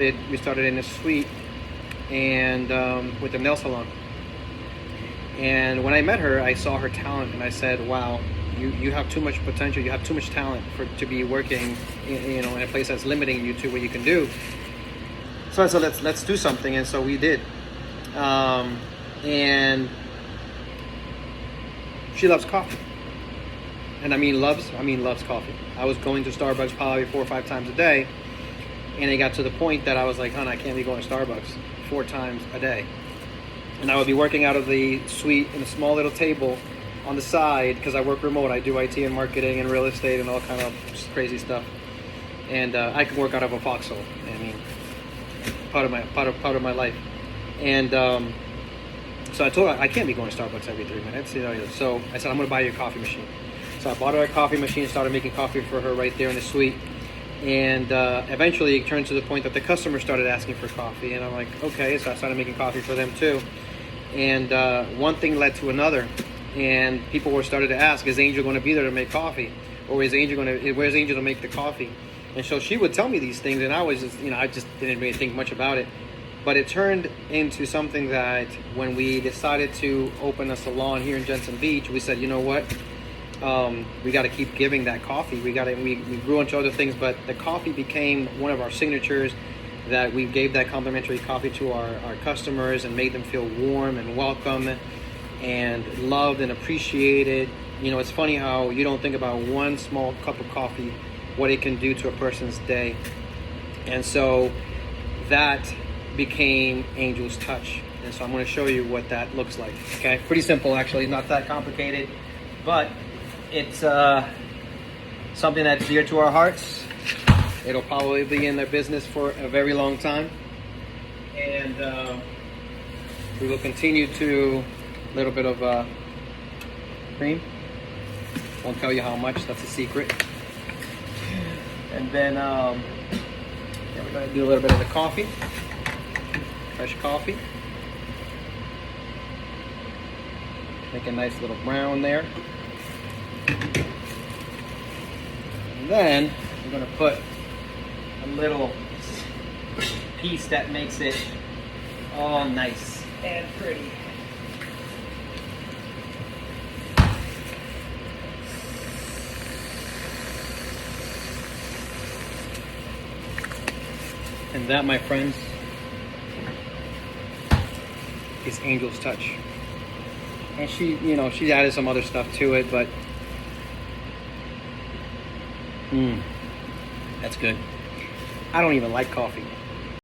We started in a suite and with a nail salon. And when I met her, I saw her talent, and I said, "Wow, you have too much potential. You have too much talent to be working, in a place that's limiting you to what you can do." So I said, "Let's do something," and so we did. And she loves coffee, and I mean loves coffee. I was going to Starbucks probably 4 or 5 times a day, and it got to the point that I was like, "Hon, I can't be going to Starbucks 4 times a day." And I would be working out of the suite in a small little table on the side because I work remote. I do IT and marketing and real estate and all kind of crazy stuff. And I can work out of a foxhole. I mean, part of my life. And so I told her I can't be going to Starbucks every 3 minutes. So I said, "I'm going to buy you a coffee machine." So I bought her a coffee machine, started making coffee for her right there in the suite. And eventually it turned to the point that the customers started asking for coffee. And I'm like, okay. So I started making coffee for them too. And one thing led to another. And people were started to ask, is Angel going to be there to make coffee? Or where's Angel to make the coffee? And so she would tell me these things, and I was just, I just didn't really think much about it. But it turned into something that when we decided to open a salon here in Jensen Beach, we said, you know what? We got to keep giving that coffee. We grew into other things, but the coffee became one of our signatures, that we gave that complimentary coffee to our customers and made them feel warm and welcome and loved and appreciated. It's funny how you don't think about one small cup of coffee, what it can do to a person's day. And so that became Angel's Touch. And so I'm going to show you what that looks like. Okay, pretty simple actually, not that complicated, but it's something that's dear to our hearts. It'll probably be in their business for a very long time. And we will continue to a little bit of cream. Won't tell you how much, that's a secret. And then we're going to do a little bit of the coffee. Fresh coffee. Make a nice little brown there. And then we're going to put a little piece that makes it all nice and pretty. And that, my friends, is Angel's Touch. And she added some other stuff to it, but that's good. I don't even like coffee.